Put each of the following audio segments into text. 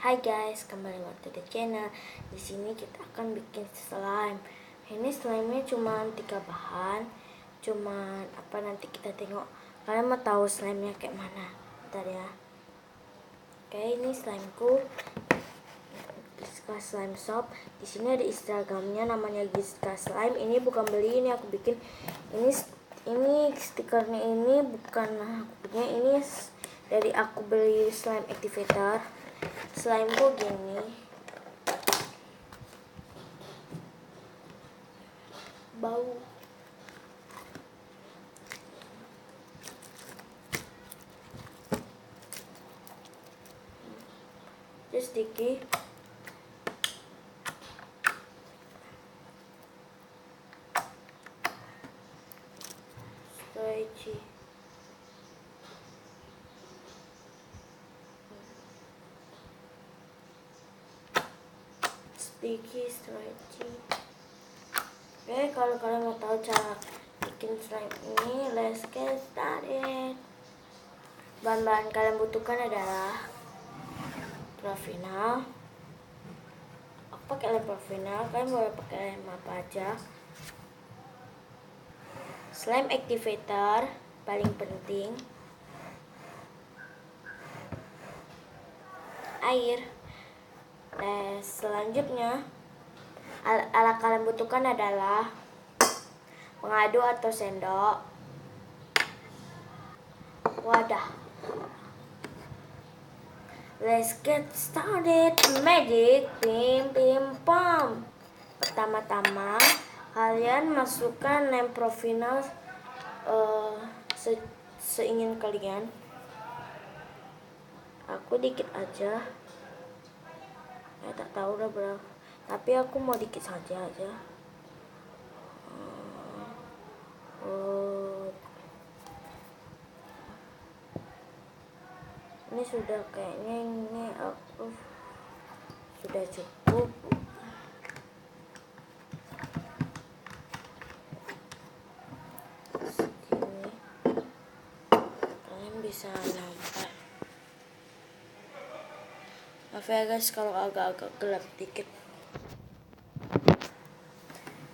Hai guys, kembali back to the channel. Di sini kita akan bikin slime. Ini slime-nya cuma 3 bahan. Nanti kita tengok. Kalian mau tahu slime-nya kayak mana? Bentar ya. Oke, ini slime-ku. Giska Slime Shop. Di sini ada Instagramnya, namanya Giska Slime. Ini bukan beli, ini aku bikin. Ini stikernya ini bukan aku punya, ini dari aku beli slime activator. Slime ku gini, bau. Just sticky. Stretchy. Sticky, stretchy. Oke, kalau kalian mau tahu cara bikin slime ini, let's get started. Bahan-bahan kalian butuhkan adalah Profina. Aku pakai lem Profina, kalian boleh pakai lem apa aja. Slime activator paling penting. Air. Selanjutnya alat kalian butuhkan adalah pengadu atau sendok, wadah. Let's get started. Magic pim pim pom. Pertama-tama kalian masukkan lem Profina seingin kalian. Aku dikit aja. Tak tahu udah berapa, tapi aku mau dikit saja aja. Ini sudah kayaknya ini aku sudah cukup. Segini kalian bisa nampak. Maaf ya guys kalau agak-agak gelap dikit.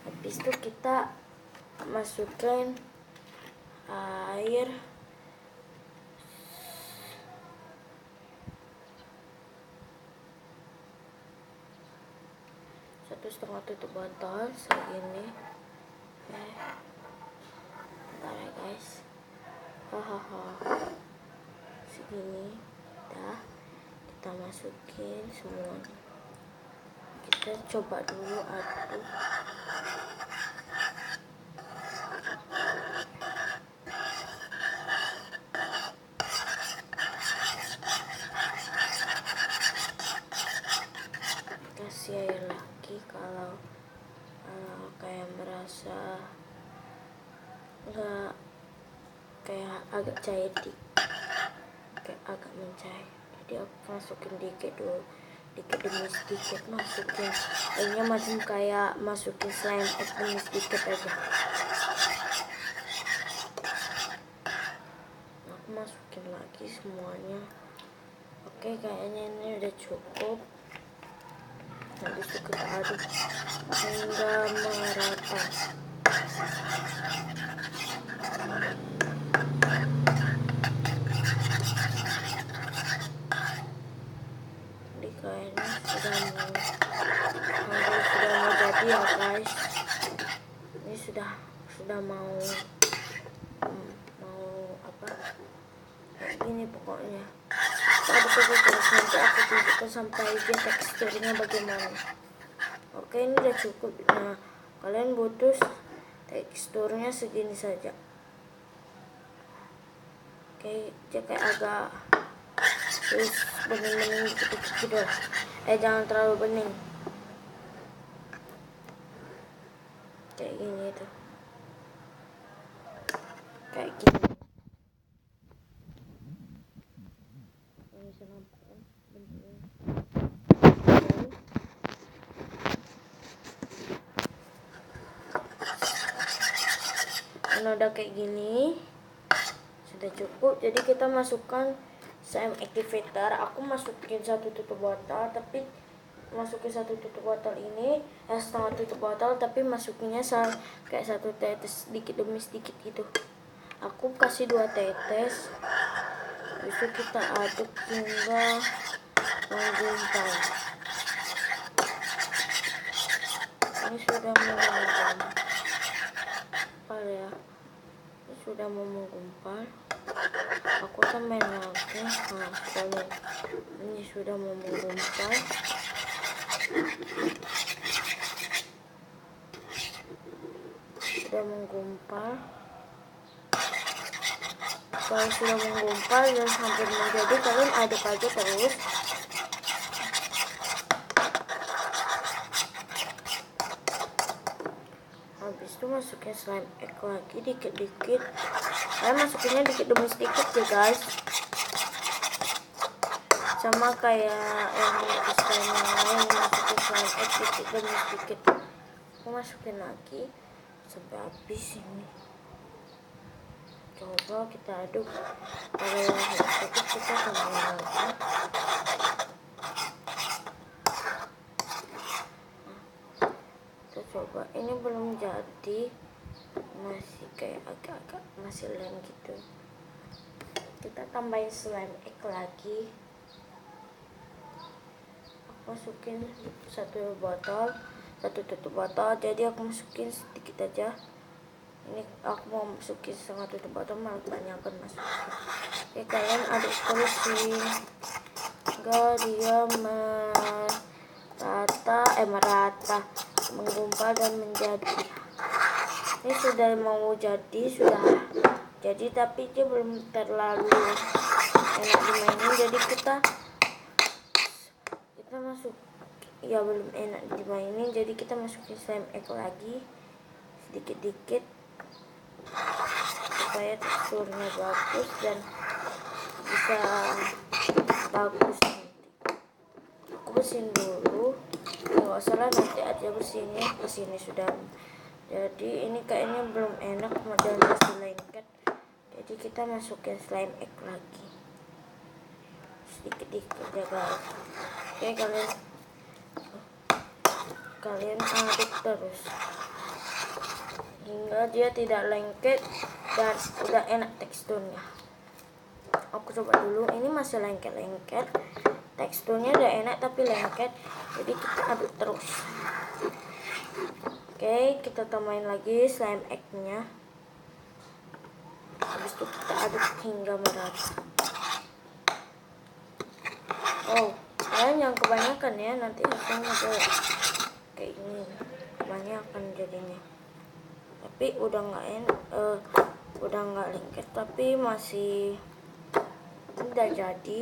Habis itu kita masukin air setengah tutup botol segini. Bentar ya guys. Segini. Kita masukin semuanya. Kita coba dulu aduk. Kasih air lagi kalau kayak merasa nggak, kayak agak cair kayak agak mencair. Jadi aku masukin dikit dulu, dikit demi sedikit masukin. Airnya macam kayak masukin slime demi sedikit aja. Aku masukin lagi semuanya. Oke, kayaknya ini udah cukup. Habis itu kita aduk hingga merata. Jadi kayaknya sudah mau jadi ya guys. Ini sudah mau apa? Kayak gini pokoknya. Terus nanti aku tunjukkan sampai teksturnya bagaimana. Oke, ini udah cukup. Nah, kalian butuh teksturnya segini saja. Oke, kayak agak terus bening-bening gitu. Jangan terlalu bening. Kayak gini tuh. Kayak gini. Bisa nampak kan bentuknya. Kalau udah kayak gini sudah cukup, jadi kita masukkan slime activator. Aku masukin 1 tutup botol, tapi masukin 1 tutup botol ini setengah tutup botol, tapi masukinnya kayak 1 tetes sedikit demi sedikit gitu. Aku kasih 2 tetes. Itu kita aduk hingga menggumpal. Ini sudah menggumpal ya. Ini sudah mau menggumpal. Aku tambahin lagi. Ini sudah mau menggumpal. Sudah menggumpal. Kalau sudah menggumpal dan hampir menjadi, kalian aduk aja terus. Habis itu masukin slime egg lagi dikit-dikit. Kalian masukinnya dikit demi sedikit ya guys. Sama kayak yang slime yang lain, masukin slime egg dikit demi sedikit. Aku masukin lagi sampai habis ini. Coba kita aduk. Kalau yang sedikit kita tambahin lagi. Kita coba. Ini belum jadi, masih kayak agak-agak masih lem gitu. Kita tambahin slime egg lagi. Aku masukin 1 botol, 1 tutup botol. Jadi aku masukin sedikit aja. Ini aku mau masukin setengah tutup botol, malah banyak akan masukin. Oke, kalian aduk terus hingga dia merata, menggumpal dan menjadi. Ini sudah mau jadi, tapi dia belum terlalu enak dimainin. Jadi kita masuk, ya belum enak dimainin. Jadi kita masukin slime egg lagi sedikit-dikit supaya teksturnya bagus dan bisa bagus nanti. Aku bersihin dulu, nggak salah nanti aja bersihnya. Kesini sudah jadi. Ini kayaknya belum enak dan masih lengket. Jadi kita masukin slime egg lagi sedikit-dikit ya guys. Oke, kalian aduk terus hingga dia tidak lengket dan udah enak teksturnya. Aku coba dulu, ini masih lengket-lengket. Teksturnya udah enak tapi lengket. Jadi kita aduk terus. Oke, kita tambahin lagi slime egg-nya. Habis itu kita aduk hingga merata. Oh, kalian jangan kebanyakan ya, nanti hasilnya kayak ini, kebanyakan jadinya. Tapi udah nggak lengket, tapi masih udah jadi.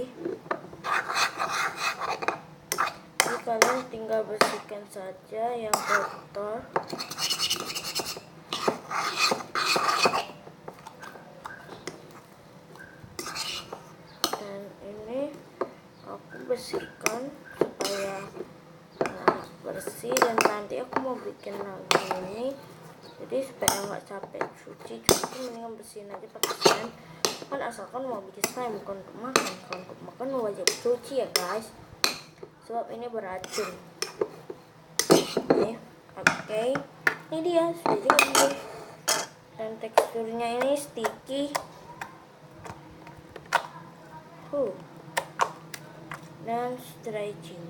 Jadi kalian tinggal bersihkan saja yang kotor. Dan ini aku bersihkan supaya bersih, dan nanti aku mau bikin lagi ini. Jadi supaya nggak capek cuci mendingan bersihin aja pakai slime. Kan asalkan mau bikin slime, bukan untuk makan. Kalau untuk makan wajib cuci ya guys, sebab ini beracun. Oke, ini dia sudah jadi. Dan teksturnya ini sticky. Dan stretching.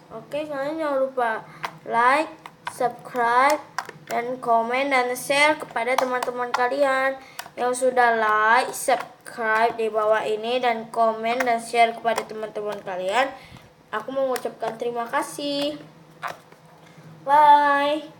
Oke, kalian jangan lupa like, subscribe, dan komen dan share kepada teman-teman kalian yang sudah like, subscribe di bawah ini, dan komen dan share kepada teman-teman kalian. Aku mengucapkan terima kasih. Bye.